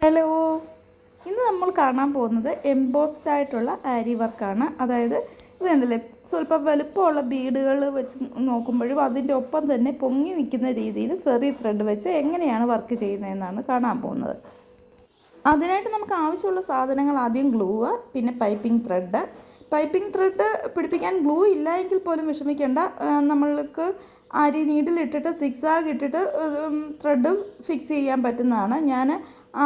Hello, ഇന്ന് നമ്മൾ കാണാൻ പോകുന്നത് എംബോസ്ഡ് ആയിട്ടുള്ള ആരി വർക്കാണ്. അതായത് ഇത് കണ്ടില്ലേ, സ്വല്പം വലുപ്പമുള്ള ബീഡുകൾ വെച്ച് നോക്കുമ്പോഴും അതിൻ്റെ ഒപ്പം തന്നെ പൊങ്ങി നിൽക്കുന്ന രീതിയിൽ സെറി ത്രെഡ് വെച്ച് എങ്ങനെയാണ് വർക്ക് ചെയ്യുന്നതെന്നാണ് കാണാൻ പോകുന്നത്. അതിനായിട്ട് നമുക്ക് ആവശ്യമുള്ള സാധനങ്ങൾ ആദ്യം ഗ്ലൂവ്, പിന്നെ പൈപ്പിംഗ് ത്രെഡ് പിടിപ്പിക്കാൻ ഗ്ലൂ ഇല്ല എങ്കിൽ പോലും വിഷമിക്കേണ്ട. നമ്മൾക്ക് അരി നീഡിലിട്ടിട്ട് സിക്സാഗ് ഇട്ടിട്ട് ത്രെഡ് ഫിക്സ് ചെയ്യാൻ പറ്റുന്നതാണ്. ഞാൻ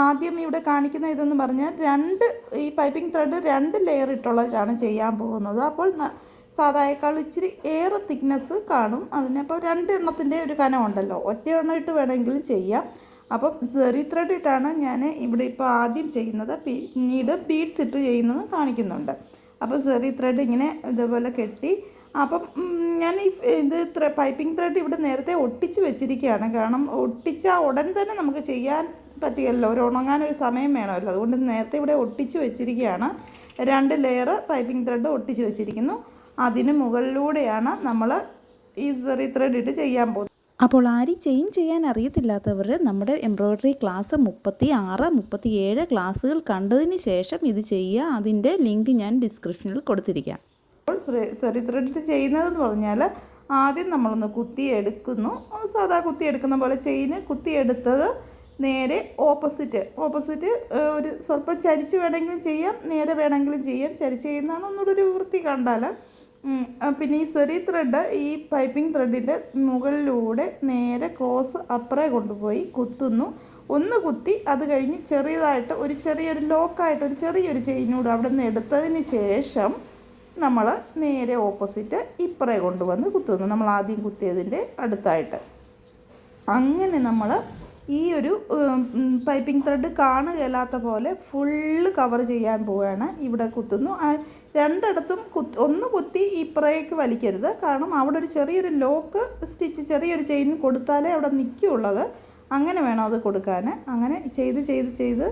ആദ്യം ഇവിടെ കാണിക്കുന്ന ഇതെന്ന് പറഞ്ഞാൽ ഈ പൈപ്പിംഗ് ത്രെഡ് 2 ലെയർ ഇട്ടുള്ളതാണ് ചെയ്യാൻ പോകുന്നത്. അപ്പോൾ സാധായേക്കാൾ ഇച്ചിരി ഏറെ തിക്നെസ് കാണും അതിന്. അപ്പോൾ 2 എണ്ണത്തിൻ്റെ ഒരു കനമുണ്ടല്ലോ, ഒറ്റ എണ്ണം ഇട്ട് വേണമെങ്കിലും ചെയ്യാം. അപ്പം സെറി ത്രെഡ് ഇട്ടാണ് ഞാൻ ഇവിടെ ഇപ്പോൾ ആദ്യം ചെയ്യുന്നത്. പിന്നീട് ബീഡ്സ് ഇട്ട് ചെയ്യുന്നത് കാണിക്കുന്നുണ്ട്. അപ്പോൾ സെറി ത്രെഡ് ഇങ്ങനെ ഇതേപോലെ കെട്ടി, അപ്പം ഞാൻ പൈപ്പിംഗ് ത്രെഡ് ഇവിടെ നേരത്തെ ഒട്ടിച്ച് വെച്ചിരിക്കുകയാണ്. കാരണം ഒട്ടിച്ചാൽ ഉടൻ തന്നെ നമുക്ക് ചെയ്യാൻ പറ്റിയല്ലോ, ഉണങ്ങാനൊരു സമയം വേണമല്ലോ. അതുകൊണ്ട് നേരത്തെ ഇവിടെ ഒട്ടിച്ച് വെച്ചിരിക്കുകയാണ്. 2 ലെയർ പൈപ്പിംഗ് ത്രെഡ് ഒട്ടിച്ച് വെച്ചിരിക്കുന്നു. അതിന് മുകളിലൂടെയാണ് നമ്മൾ ഈ സെറി ത്രെഡ് ഇട്ട് ചെയ്യാൻ പോകുന്നത്. അപ്പോൾ ആരി ചെയിൻ ചെയ്യാൻ അറിയത്തില്ലാത്തവർ നമ്മുടെ എംബ്രോയ്ഡറി ക്ലാസ് 36, 37 ക്ലാസ്സുകൾ കണ്ടതിന് ശേഷം ഇത് ചെയ്യുക. അതിൻ്റെ ലിങ്ക് ഞാൻ ഡിസ്ക്രിപ്ഷനിൽ കൊടുത്തിരിക്കാം. അപ്പോൾ സെറി ത്രെഡ് ചെയ്യുന്നതെന്ന് പറഞ്ഞാൽ ആദ്യം നമ്മളൊന്ന് കുത്തിയെടുക്കുന്നു. സാധാ കുത്തിയെടുക്കുന്ന പോലെ ചെയിന് കുത്തിയെടുത്തത് നേരെ ഓപ്പോസിറ്റ് ഒരു സ്വല്പം ചരിച്ച് വേണമെങ്കിലും ചെയ്യാം, നേരെ വേണമെങ്കിലും ചെയ്യാം. ചരിച്ച് ചെയ്യുന്നതാണ് ഒന്നുകൂടെ ഒരു വൃത്തി കണ്ടാൽ. പിന്നെ ഈ സെറി ത്രെഡ് ഈ പൈപ്പിംഗ് ത്രെഡിൻ്റെ മുകളിലൂടെ നേരെ ക്രോസ് അപ്പുറേ കൊണ്ടുപോയി കുത്തുന്നു. ഒന്ന് കുത്തി അത് കഴിഞ്ഞ് ചെറിയതായിട്ട് ചെറിയൊരു ലോക്കായിട്ട് ചെറിയൊരു ചെയിനൂടെ അവിടെ നിന്ന് എടുത്തതിന് ശേഷം നമ്മൾ നേരെ ഓപ്പോസിറ്റ് ഇപ്പുറേ കൊണ്ടുവന്ന് കുത്തുന്നു, നമ്മൾ ആദ്യം കുത്തിയതിൻ്റെ അടുത്തായിട്ട്. അങ്ങനെ നമ്മൾ ഈ ഒരു പൈപ്പിംഗ് ത്രെഡ് കാണുകയില്ലാത്ത പോലെ ഫുള്ള് കവർ ചെയ്യാൻ പോവുകയാണ്. ഇവിടെ കുത്തുന്നു, 2 ഇടത്തും ഒന്ന് കുത്തി ഇപ്പുറേക്ക് വലിക്കരുത്. കാരണം അവിടെ ഒരു ചെറിയൊരു ലോക്ക് സ്റ്റിച്ച് ചെറിയൊരു ചെയിൻ കൊടുത്താലേ അവിടെ നിൽക്കുകയുള്ളത്. അങ്ങനെ വേണം അത് കൊടുക്കാൻ. അങ്ങനെ ചെയ്ത്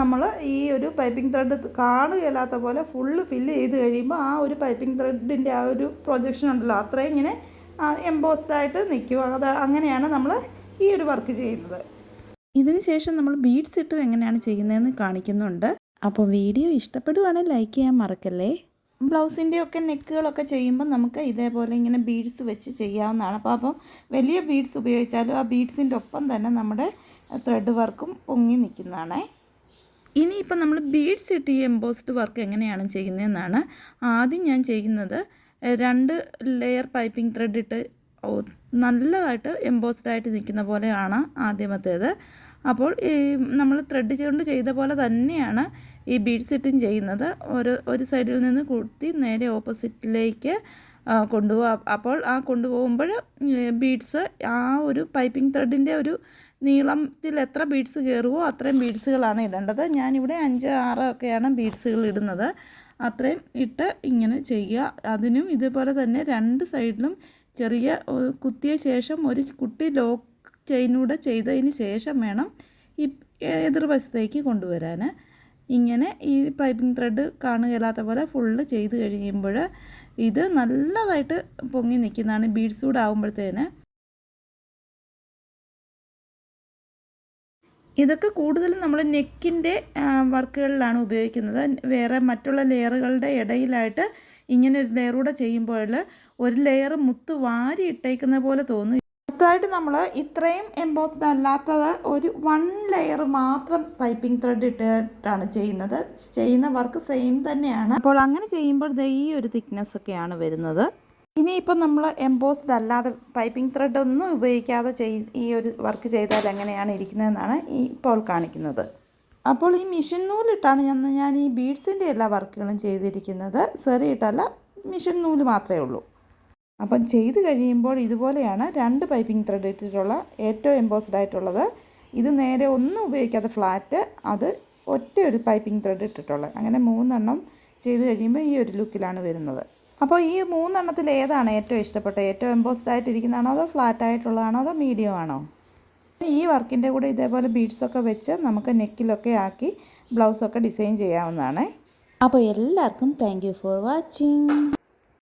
നമ്മൾ ഈ ഒരു പൈപ്പിംഗ് ത്രെഡ് കാണുകയില്ലാത്ത പോലെ ഫുള്ള് ഫില്ല് ചെയ്ത് കഴിയുമ്പോൾ ആ ഒരു പൈപ്പിംഗ് ത്രെഡിൻ്റെ ആ ഒരു പ്രൊജക്ഷൻ ഉണ്ടല്ലോ, അത്രയും ഇങ്ങനെ എംബോസ്ഡായിട്ട് നിൽക്കും. അങ്ങനെയാണ് നമ്മൾ ഈ ഒരു വർക്ക് ചെയ്യുന്നത്. ഇതിന് ശേഷം നമ്മൾ ബീഡ്സ് ഇട്ട് എങ്ങനെയാണ് ചെയ്യുന്നതെന്ന് കാണിക്കുന്നുണ്ട്. അപ്പോൾ വീഡിയോ ഇഷ്ടപ്പെടുവാണെങ്കിൽ ലൈക്ക് ചെയ്യാൻ മറക്കല്ലേ. ബ്ലൗസിൻ്റെ ഒക്കെ നെക്കുകളൊക്കെ ചെയ്യുമ്പോൾ നമുക്ക് ഇതേപോലെ ഇങ്ങനെ ബീഡ്സ് വെച്ച് ചെയ്യാവുന്നതാണ്. അപ്പം വലിയ ബീഡ്സ് ഉപയോഗിച്ചാലും ആ ബീഡ്സിൻ്റെ ഒപ്പം തന്നെ നമ്മുടെ ത്രെഡ് വർക്കും പൊങ്ങി നിൽക്കുന്നതാണ്. ഇനിയിപ്പം നമ്മൾ ബീഡ്സ് ഇട്ട് ഈ എംബോസ്ഡ് വർക്ക് എങ്ങനെയാണ് ചെയ്യുന്നതെന്നാണ്. ആദ്യം ഞാൻ ചെയ്യുന്നത് 2 ലെയർ പൈപ്പിംഗ് ത്രെഡ് ഇട്ട് നല്ലതായിട്ട് എംബോസ്ഡായിട്ട് നിൽക്കുന്ന പോലെയാണ് ആദ്യമത്തേത്. അപ്പോൾ ഈ നമ്മൾ ത്രെഡ് കൊണ്ട് ചെയ്ത പോലെ തന്നെയാണ് ഈ ബീഡ്സ് ഇട്ടും ചെയ്യുന്നത്. ഒരു സൈഡിൽ നിന്ന് കുത്തി നേരെ ഓപ്പോസിറ്റിലേക്ക് കൊണ്ടുപോകുക. അപ്പോൾ ആ കൊണ്ടുപോകുമ്പോൾ ബീഡ്സ് ആ ഒരു പൈപ്പിംഗ് ത്രെഡിൻ്റെ ഒരു നീളത്തിൽ എത്ര ബീഡ്സ് കയറുമോ അത്രയും ബീഡ്സുകളാണ് ഇടേണ്ടത്. ഞാനിവിടെ 5, 6 ഒക്കെയാണ് ബീഡ്സുകൾ ഇടുന്നത്. അത്രയും ഇട്ട് ഇങ്ങനെ ചെയ്യുക. അതിനും ഇതുപോലെ തന്നെ 2 സൈഡിലും ചെറിയ കുത്തിയ ശേഷം ഒരു കുട്ടി ലോക്ക് ചെയിനൂടെ ചെയ്തതിന് ശേഷം വേണം ഈ എതിർവശത്തേക്ക് കൊണ്ടുവരാൻ. ഇങ്ങനെ ഈ പൈപ്പിംഗ് ത്രെഡ് കാണുകയില്ലാത്ത പോലെ ഫുള്ള് ചെയ്ത് കഴിയുമ്പോൾ ഇത് നല്ലതായിട്ട് പൊങ്ങി നിൽക്കുന്നതാണ്. ബീഡ്സ് കൂടെ ആകുമ്പോഴത്തേന് ഇതൊക്കെ കൂടുതലും നമ്മൾ നെക്കിൻ്റെ വർക്കുകളിലാണ് ഉപയോഗിക്കുന്നത്. വേറെ മറ്റുള്ള ലെയറുകളുടെ ഇടയിലായിട്ട് ഇങ്ങനെ ഒരു ലെയർ കൂടെ ചെയ്യുമ്പോൾ ഒരു ലെയർ മുത്ത് വാരി ഇട്ടേക്കുന്ന പോലെ തോന്നും. അടുത്തതായിട്ട് നമ്മൾ ഇത്രയും എംബോസ്ഡ് അല്ലാത്തത് ഒരു 1 ലെയർ മാത്രം പൈപ്പിംഗ് ത്രെഡ് ഇട്ടിട്ടാണ് ചെയ്യുന്നത്. ചെയ്യുന്ന വർക്ക് സെയിം തന്നെയാണ്. അപ്പോൾ അങ്ങനെ ചെയ്യുമ്പോൾ ഈ ഒരു തിക്നെസ് ഒക്കെയാണ് വരുന്നത്. ഇനിയിപ്പം നമ്മൾ എംബോസ്ഡ് അല്ലാതെ പൈപ്പിംഗ് ത്രെഡ് ഒന്നും ഉപയോഗിക്കാതെ ഈ ഒരു വർക്ക് ചെയ്താൽ എങ്ങനെയാണ് ഇരിക്കുന്നതെന്നാണ് ഇപ്പോൾ കാണിക്കുന്നത്. അപ്പോൾ ഈ മിഷൻ നൂലിട്ടാണ് ഞാൻ ഈ ബീഡ്സിൻ്റെ എല്ലാ വർക്കുകളും ചെയ്തിരിക്കുന്നത്. സെറി ഇട്ടല്ല, മിഷൻ നൂല് മാത്രമേ ഉള്ളൂ. അപ്പം ചെയ്ത് കഴിയുമ്പോൾ ഇതുപോലെയാണ് 2 പൈപ്പിംഗ് ത്രെഡ് ഇട്ടിട്ടുള്ള ഏറ്റവും എംബോസ്ഡ് ആയിട്ടുള്ളത്. ഇത് നേരെ ഒന്നും ഉപയോഗിക്കാതെ ഫ്ലാറ്റ്, അത് ഒറ്റ ഒരു പൈപ്പിംഗ് ത്രെഡ് ഇട്ടിട്ടുള്ളത്. അങ്ങനെ 3 എണ്ണം ചെയ്ത് കഴിയുമ്പോൾ ഈ ഒരു ലുക്കിലാണ് വരുന്നത്. അപ്പോൾ ഈ 3 എണ്ണത്തിൽ ഏതാണ് ഏറ്റവും ഇഷ്ടപ്പെട്ടത്? ഏറ്റവും എംബോസ്ഡ് ആയിട്ടിരിക്കുന്നതാണോ, അതോ ഫ്ലാറ്റ് ആയിട്ടുള്ളതാണോ, അതോ മീഡിയം ആണോ? ഈ വർക്കിൻ്റെ കൂടെ ഇതേപോലെ ബീഡ്സൊക്കെ വെച്ച് നമുക്ക് നെക്കിലൊക്കെ ആക്കി ബ്ലൗസൊക്കെ ഡിസൈൻ ചെയ്യാവുന്നതാണ്. അപ്പോൾ എല്ലാവർക്കും താങ്ക് യു ഫോർ വാച്ചിങ്.